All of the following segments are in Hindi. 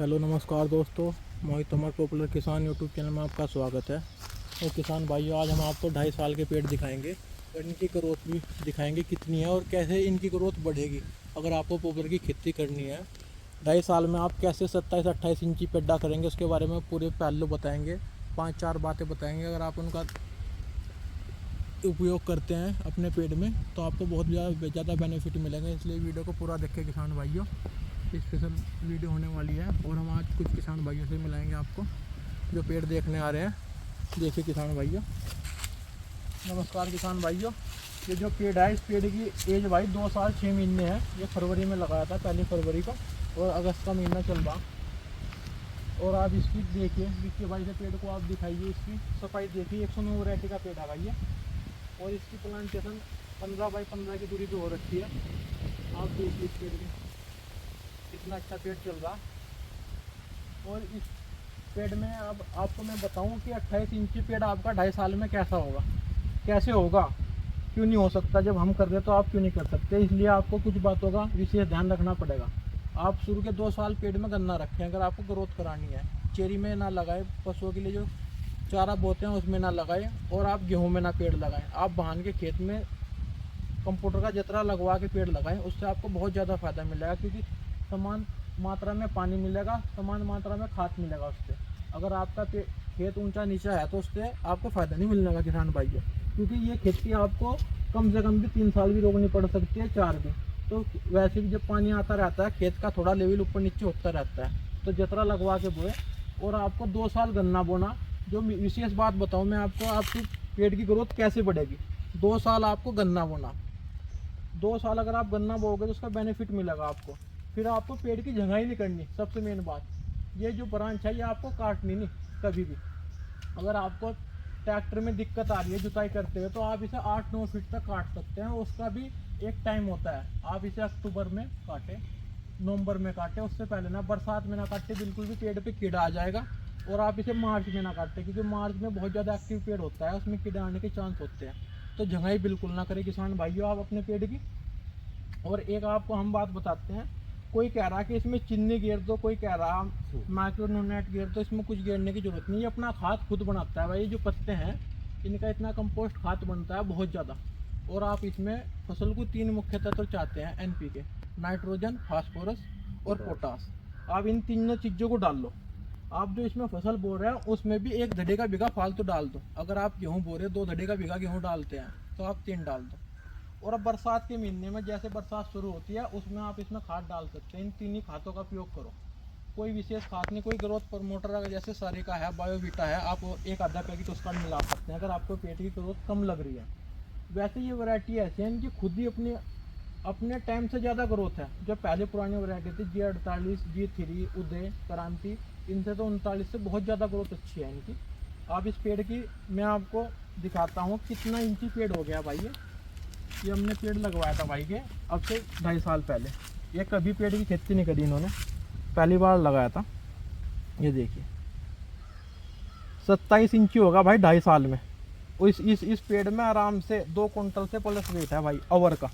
हेलो नमस्कार दोस्तों, मोहित तोमर पॉपुलर किसान यूट्यूब चैनल में आपका स्वागत है। तो किसान भाइयों, आज हम आपको 2.5 साल के पेड़ दिखाएंगे और इनकी ग्रोथ भी दिखाएंगे कितनी है और कैसे इनकी ग्रोथ बढ़ेगी। अगर आपको पॉपुलर की खेती करनी है 2.5 साल में, आप कैसे 27-28 इंची पेड्डा करेंगे उसके बारे में पूरे पहलू बताएंगे। 5-4 बातें बताएंगे। अगर आप उनका उपयोग करते हैं अपने पेड़ में तो आपको बहुत ज़्यादा बेनिफिट मिलेंगे। इसलिए वीडियो को पूरा देखें किसान भाइयों, स्पेशल वीडियो होने वाली है। और हम आज कुछ किसान भाइयों से मिलाएंगे आपको जो पेड़ देखने आ रहे हैं। देखिए किसान भाइयों, नमस्कार किसान भाइयों। ये जो पेड़ है, इस पेड़ की एज भाई 2 साल 6 महीने है। ये फरवरी में लगाया था, 1 फरवरी को, और अगस्त का महीना चल रहा। और आप इसकी देखिए, देखिए भाई से पेड़ को आप दिखाइए, इसकी सफाई देखिए। 109 वैरायटी का पेड़ है भाई ये। और इसकी प्लांटेशन 15 बाई 15 की दूरी पे हो रखी है। आप देखिए इस पेड़ की कितना अच्छा पेड़ चल रहा। और इस पेड़ में अब आपको मैं बताऊं कि 28 इंची पेड़ आपका 2.5 साल में कैसा होगा, कैसे होगा, क्यों नहीं हो सकता। जब हम कर रहे तो आप क्यों नहीं कर सकते। इसलिए आपको कुछ बातों का विशेष ध्यान रखना पड़ेगा। आप शुरू के 2 साल पेड़ में गन्ना रखें अगर आपको ग्रोथ करानी है। चेरी में ना लगाए, पशुओं के लिए जो चारा बोते हैं उसमें ना लगाए, और आप गेहूं में ना पेड़ लगाएं। आप धान के खेत में कंप्यूटर का जतरा लगवा के पेड़ लगाएं, उससे आपको बहुत ज़्यादा फायदा मिलेगा। क्योंकि समान मात्रा में पानी मिलेगा, समान मात्रा में खाद मिलेगा उससे। अगर आपका खेत ऊंचा नीचा है तो उससे आपको फ़ायदा नहीं मिलने का किसान भाइयों। क्योंकि ये खेती आपको कम से कम भी 3 साल भी रोकनी पड़ सकती है, 4 भी। तो वैसे भी जब पानी आता रहता है, खेत का थोड़ा लेवल ऊपर नीचे होता रहता है, तो जतरा लगवा के बोए। और आपको 2 साल गन्ना बोना। जो विशेष बात बताऊँ मैं आपको, आपकी पेड़ की ग्रोथ कैसे बढ़ेगी। 2 साल आपको गन्ना बोना। 2 साल अगर आप गन्ना बोओगे तो उसका बेनिफिट मिलेगा आपको। फिर आपको पेड़ की जंगाई नहीं करनी। सबसे मेन बात, ये जो ब्रांच है ये आपको काटनी नहीं कभी भी। अगर आपको ट्रैक्टर में दिक्कत आ रही है जुताई करते हुए, तो आप इसे 8-9 फीट तक काट सकते हैं। उसका भी एक टाइम होता है। आप इसे अक्टूबर में काटें, नवंबर में काटें, उससे पहले ना। बरसात में ना काटें, बिल्कुल भी पेड़ पे कीड़ा आ जाएगा। और आप इसे मार्च में ना काटें, क्योंकि मार्च में बहुत ज़्यादा एक्टिव पेड़ होता है, उसमें कीड़े आने के चांस होते हैं। तो जंगाई बिल्कुल ना करें किसान भाइयों आप अपने पेड़ की। और एक आपको हम बात बताते हैं, कोई कह रहा कि इसमें चीनी गेर दो, कोई कह रहा माइक्रोन्यूट्रिएंट गेर दो। इसमें कुछ गेरने की जरूरत नहीं है, अपना खाद खुद बनाता है भाई। जो पत्ते हैं इनका इतना कंपोस्ट खाद बनता है बहुत ज़्यादा। और आप इसमें फसल को 3 मुख्य तत्व चाहते हैं NPK, नाइट्रोजन, फास्फोरस और पोटास। आप इन तीनों चीज़ों को डाल लो। आप जो इसमें फसल बो रहे हैं उसमें भी 1 धड़े का बीघा फालतू डाल दो। अगर आप गेहूँ बो रहे 2 धड़े का बीघा गेहूँ डालते हैं तो आप 3 डाल दो। और अब बरसात के महीने में जैसे बरसात शुरू होती है उसमें आप इसमें खाद डाल सकते हैं। इन 3 ही खादों का उपयोग करो, कोई विशेष खाद नहीं। कोई ग्रोथ प्रमोटर अगर जैसे सारिका है, बायोवीटा है, आप एक आधा पैकेट उसका मिला सकते हैं अगर आपको पेट की ग्रोथ कम लग रही है। वैसे ये वैरायटी ऐसी है इनकी खुद ही अपने टाइम से ज़्यादा ग्रोथ है। जो पहले पुरानी वैरायटी थी G48, G3, उदय, क्रांति, इनसे तो 39 से बहुत ज़्यादा ग्रोथ अच्छी है इनकी। आप इस पेड़ की मैं आपको दिखाता हूँ कितना इंची पेड़ हो गया भाई। ये हमने पेड़ लगवाया था भाई के अब से 2.5 साल पहले। ये कभी पेड़ की खेती नहीं करी इन्होंने, पहली बार लगाया था। ये देखिए 27 इंची होगा भाई 2.5 साल में। इस पेड़ में आराम से 2 कुंटल से प्लस वेट है भाई ओवर का।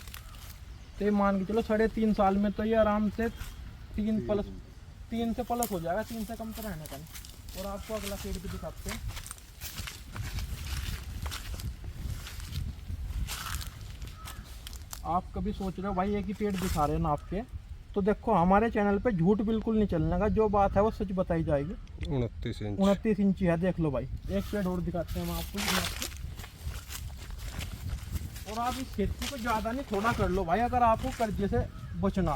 तो ये मान के चलो 3.5 साल में तो ये आराम से 3 से प्लस हो जाएगा। 3 से कम तो रहने का नहीं। और आपको अगला पेड़ भी दिखाते हैं। आप कभी सोच रहे हो भाई एक ही पेड़ दिखा रहे हैं ना आपके, तो देखो हमारे चैनल पे झूठ बिल्कुल नहीं चलने का। जो बात है वो सच बताई जाएगी। 29 इंची है, देख लो भाई। एक पेड़ और दिखाते हैं हम आपको। और आप इस खेती को ज़्यादा नहीं थोड़ा कर लो भाई। अगर आपको कर्जे से बचना,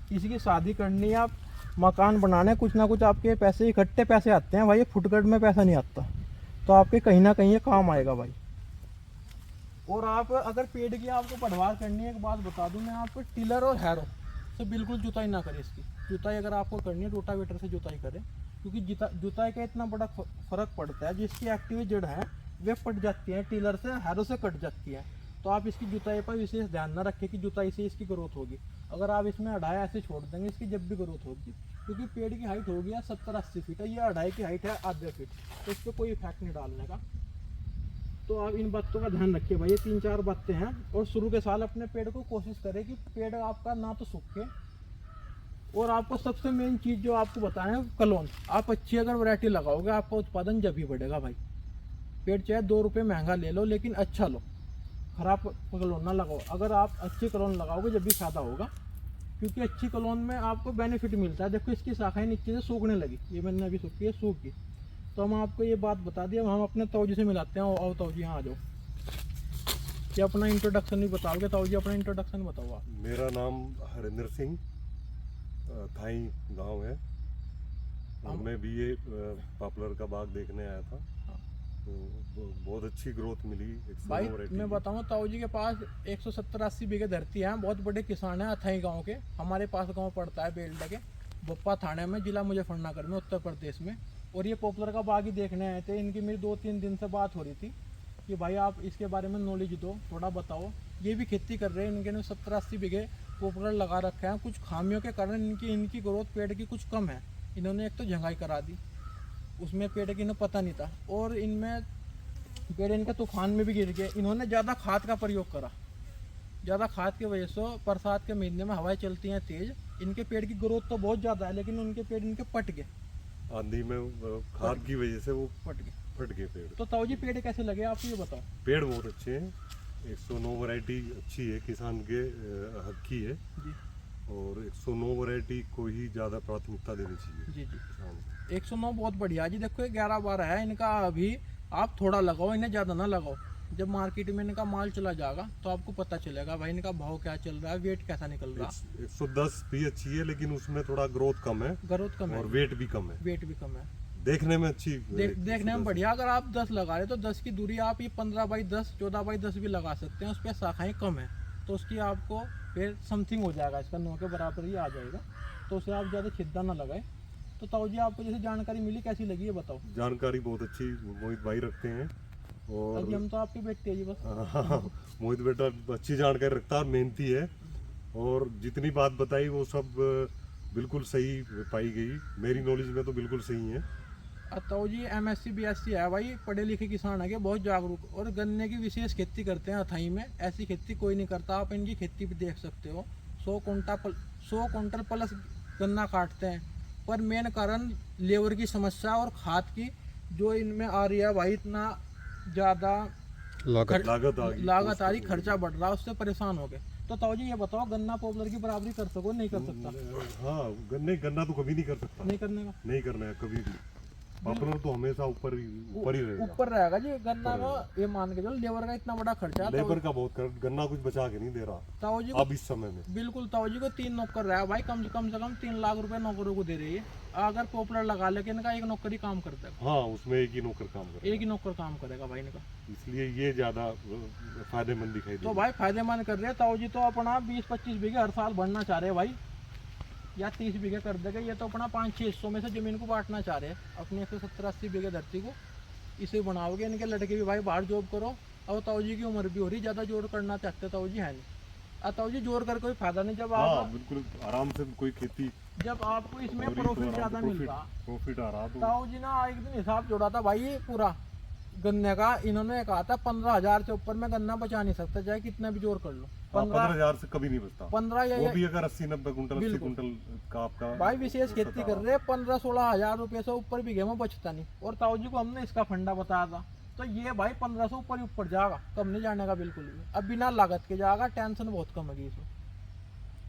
किसी की शादी करनी, आप मकान बनाने, कुछ ना कुछ आपके पैसे इकट्ठे पैसे आते हैं भाई। ये फुटकर में पैसा नहीं आता, तो आपके कहीं ना कहीं ये काम आएगा भाई। और आप अगर पेड़ की आपको बढ़वार करनी है, एक बात बता दूं मैं आपको, टिलर और हैरो से बिल्कुल जुताई ना करें। इसकी जुताई अगर आपको करनी है रोटावेटर से जुताई करें। क्योंकि जुताई का इतना बड़ा फ़र्क पड़ता है। जिसकी एक्टिव जड़ है वे पट जाती हैं, टिलर से हैरो से कट जाती है। तो आप इसकी जुताई पर विशेष ध्यान ना रखें कि जुताई से इसकी ग्रोथ होगी। अगर आप इसमें अढ़ाई ऐसे छोड़ देंगे, इसकी जब भी ग्रोथ होगी, क्योंकि पेड़ की हाइट होगी 70-80 फीट है, ये अढ़ाई की हाइट है आधे फीट, तो इस पर कोई इफेक्ट नहीं डालने का। तो आप इन बातों का ध्यान रखिए भाई। ये 3-4 बातें हैं। और शुरू के साल अपने पेड़ को कोशिश करें कि पेड़ आपका ना तो सूखे और आपको सबसे मेन चीज़ जो आपको बताएं, कलोन। आप अच्छी अगर वैरायटी लगाओगे आपका उत्पादन जब भी बढ़ेगा भाई। पेड़ चाहे 2 रुपये महंगा ले लो लेकिन अच्छा लो, खराब कलोन ना लगाओ। अगर आप अच्छी कलोन लगाओगे जब भी फ़ायदा होगा, क्योंकि अच्छी कलोन में आपको बेनिफिट मिलता है। देखो इसकी शाखाएं नीचे से सूखने लगी, ये मैंने अभी सूखी है, सूख गई। तो हम आपको ये बात बता दिया, हम अपने ताऊजी से मिलाते हैं। आओ ताऊजी, यहाँ आ जाओ। ये अपना इंट्रोडक्शन भी बताओगे ताऊजी? अपना इंट्रोडक्शन बताओ आप। मेरा नाम हरिंदर सिंह, थाई गांव है। और मैं भी ये पॉपुलर का बाग देखने आया था। तो बहुत अच्छी ग्रोथ मिली। भाई मैं बताऊँ, ताऊजी के पास 170-80 बीघे धरती है, बहुत बड़े किसान हैं अथाई गांव के। हमारे पास गांव पड़ता है बेल्ट के, बप्पा थाने में, जिला मुजफ्फरनगर में, उत्तर प्रदेश में। और ये पॉपुलर का बाग ही देखने आए थे। इनकी मेरी 2-3 दिन से बात हो रही थी कि भाई आप इसके बारे में नॉलेज दो, थोड़ा बताओ। ये भी खेती कर रहे हैं, इनके ने 70-80 बीघे पॉपुलर लगा रखे हैं। कुछ खामियों के कारण इनकी ग्रोथ पेड़ की कुछ कम है। इन्होंने एक तो झंगाई करा दी, उसमें पेड़ की इन्हें पता नहीं था, और इनमें पेड़ इनके तूफान में भी गिर गए। इन्होंने ज़्यादा खाद का प्रयोग करा। ज़्यादा खाद की वजह से बरसात के महीने में हवाएं चलती हैं तेज़, इनके पेड़ की ग्रोथ तो बहुत ज़्यादा है लेकिन उनके पेड़ इनके पट गए। आंधी में खाद की वजह से वो फट गए पेड़। तो ताऊ जी पेड़ कैसे लगे आप ये बताओ? पेड़ बहुत अच्छे हैं। 109 वैरायटी अच्छी है, किसान के हक की है जी। और 109 वैरायटी को ही ज़्यादा प्राथमिकता देनी चाहिए। जी जी, किसान को। 109 बहुत बढ़िया जी। देखो 11-12 है इनका अभी। आप थोड़ा लगाओ, इन्हें ज़्यादा ना लगाओ। जब मार्केट में इनका माल चला जाएगा तो आपको पता चलेगा भाई इनका भाव क्या चल रहा है, वेट कैसा निकल रहा है। 110 भी अच्छी है लेकिन उसमें थोड़ा ग्रोथ कम है, ग्रोथ कम है और वेट भी कम है। वेट भी कम है। देखने में अच्छी देखने में बढ़िया। अगर आप 10 लगा रहे तो 10 की दूरी आप ये 15x10, 14x10 भी लगा सकते हैं। उस पर शाखाएँ कम है तो उसकी आपको फिर समथिंग हो जाएगा, इसका 9 के बराबर ही आ जाएगा। तो उसे आप ज़्यादा छिद्दा ना लगाए। तो ताऊ जी आपको जैसे जानकारी मिली कैसी लगी है बताओ? जानकारी बहुत अच्छी मोहित भाई रखते हैं। और अभी हम तो आपकी बेटी है जी बस। मोहित बेटा अच्छी जानकारी रखता है, मेहनती है, और जितनी बात बताई वो सब बिल्कुल सही पाई गई। मेरी नॉलेज में तो बिल्कुल सही है। ताऊ जी MSc BSc है भाई, पढ़े लिखे किसान है, बहुत जागरूक, और गन्ने की विशेष खेती करते हैं अथाई में। ऐसी खेती कोई नहीं करता। आप इनकी खेती भी देख सकते हो। 100 क्विंटल प्लस गन्ना काटते हैं। पर मेन कारण लेबर की समस्या और खाद की जो इनमें आ रही है भाई, इतना ज़्यादा लागत आ रही, खर्चा बढ़ रहा है, उससे परेशान हो गए। तो ताऊ जी ये बताओ, गन्ना पॉपुलर की बराबरी कर सको? नहीं कर सकता। हाँ, गन्ना तो कभी नहीं कर सकता। नहीं करने का, नहीं करना है कभी भी। पॉपुलर तो हमेशा ऊपर ही रहेगा। ऊपर रहेगा जी। गन्ना का ये मान के चलो, लेबर का इतना बड़ा खर्चा है। लेबर का बहुत गन्ना कुछ बचा के नहीं दे रहा ताऊ जी अब इस समय में। बिल्कुल। ताऊ जी को 3 नौकर रहा है भाई, कम से कम 3 लाख रुपए नौकरों को दे रही है। अगर पॉपुलर लगा लेके इनका एक नौकर ही काम करता है। हाँ, उसमें एक ही नौकर काम करेगा। एक ही नौकर काम करेगा भाई इनका, इसलिए ये ज्यादा फायदेमंद दिखाई तो भाई फायदेमंद कर रहे हैं। ताऊ जी तो अपना 20-25 बीघे हर साल बढ़ना चाह रहे हैं भाई, या 30 बीघे कर देगा। ये तो अपना 500-6 हिस्सों में से ज़मीन को बांटना चाह रहे हैं अपनी 170-80 बीघे धरती को। इसे बनाओगे। इनके लड़के भी भाई बाहर जॉब करो। और ताऊ जी की उम्र भी हो रही, ज़्यादा जोर करना चाहते ताऊ जी है नहीं। ताऊ जी जोर कर कोई फायदा नहीं। जब आप बिल्कुल आराम से कोई खेती, जब आपको इसमें प्रॉफिट ज़्यादा मिल रहा, प्रॉफिट आ रहा तो ताऊ जी ना एक दिन हिसाब जोड़ा था भाई पूरा गन्ने का। इन्होंने कहा था 15,000 से ऊपर में गन्ना बचा नहीं सकता, चाहे कितना भी जोर कर लो। 15,000 से कभी नहीं बचता। 15 या वो भी अगर 80-90 कुंटल 80 कुंटल का आपका भाई विशेष खेती कर रहे हैं, 15-16 हजार रुपये से ऊपर बीघे में बचता नहीं। और ताऊ जी को हमने इसका फंडा बताया था, तो ये भाई 1500 ऊपर जाएगा, कम नहीं जाने का बिल्कुल भी। अब बिना लागत के जाएगा, टेंशन बहुत कम है इसमें।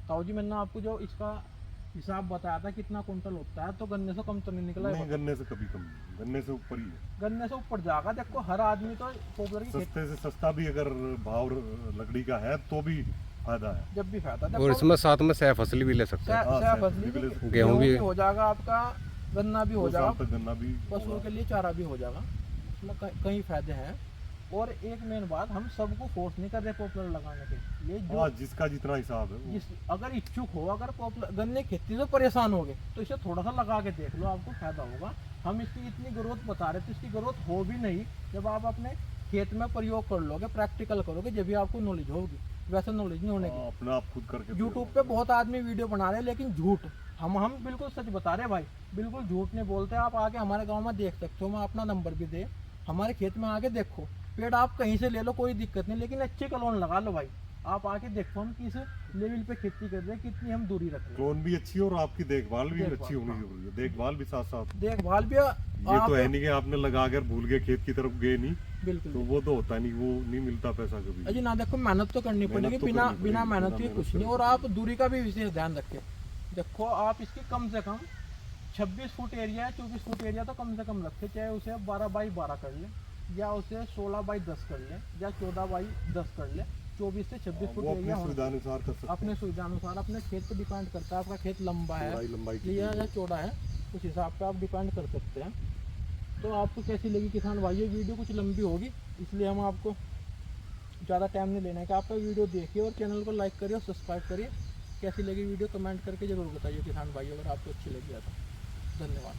ताऊ जी मैंने आपको जो इसका हिसाब बताया था कितना कुंटल होता है, तो गन्ने से कम तो नहीं निकला। नहीं, गन्ने से कभी कम नहीं, गन्ने से ऊपर ही है। गन्ने से ऊपर जाएगा। देखो हर आदमी तो पॉपुलर की सस्ते से सस्ता भी अगर भाव लकड़ी का है तो भी फायदा है। जब भी फायदा, और इसमें साथ में सह फसली भी ले सकते हैं। गेहूं भी हो जाएगा आपका, गन्ना भी हो जाएगा, गन्ना भी, पशुओं के लिए चारा भी हो जाएगा। इसमें कई फायदे हैं। और एक मेन बात, हम सबको फोर्स नहीं कर रहे पॉपुलर लगाने के लिए। जो जिसका जितना हिसाब है जिस अगर इच्छुक हो, अगर पॉपुलर गन्ने खेती से परेशान हो गए तो इसे थोड़ा सा लगा के देख लो, आपको फायदा होगा। हम इसकी इतनी ग्रोथ बता रहे थे, इसकी ग्रोथ हो भी नहीं। जब आप अपने खेत में प्रयोग कर लोगे, प्रैक्टिकल करोगे, जब भी आपको नॉलेज होगी। वैसे नॉलेज नहीं होने की। अपना आप खुद करके यूट्यूब पे बहुत आदमी वीडियो बना रहे हैं लेकिन झूठ। हम बिल्कुल सच बता रहे हैं भाई, बिल्कुल झूठ नहीं बोलते। आप आके हमारे गाँव में देख सकते हो, मैं अपना नंबर भी दे, हमारे खेत में आके देखो। पेड़ आप कहीं से ले लो, कोई दिक्कत नहीं, लेकिन अच्छी कलोन लगा लो भाई। आप आके देखो हम किस लेवल पे खेती कर रहे हैं, कितनी हम दूरी रख रहे हैं। क्लोन भी अच्छी है और आपकी देखभाल भी देखभाल, अच्छी होनी जरूरी है, देखभाल भी साथ साथ। देखभाल भी ये आप तो है नहीं कि आपने लगा कर भूल गए, खेत की तरफ गए नहीं, बिल्कुल तो वो तो होता नहीं, वो नहीं मिलता पैसा कभी। अजी ना देखो, मेहनत तो करनी मेहनत पड़ेगी, तो बिना करनी बिना पड़ेगी, मेहनत बिना के मेहनत कुछ नहीं। करनी और आप दूरी का भी विशेष ध्यान रखें। देखो आप इसकी कम से कम 26 फुट एरिया है, 24 फुट एरिया तो कम से कम रखें, चाहे उसे 12 बाई 12 कर ले, या उसे 16 बाई 10 कर ले, या 14 बाई 10 कर ले। 24 से 26 फुट वो अपनी एरिया सुविधा अनुसार कर सकते अपने सुविधा अनुसार, अपने खेत पर डिपेंड करता है, आपका खेत लंबा है हैं, लंबाई या चौड़ा है, उस हिसाब पे आप डिपेंड कर सकते हैं। तो आपको कैसी लगी किसान भाई? ये वीडियो कुछ लंबी होगी, इसलिए हम आपको ज़्यादा टाइम नहीं लेना है कि आप वीडियो देखिए और चैनल को लाइक करिए और सब्सक्राइब करिए। कैसी लगी वीडियो कमेंट करके ज़रूर बताइए किसान भाई, अगर आपको अच्छी लगी है तो। धन्यवाद।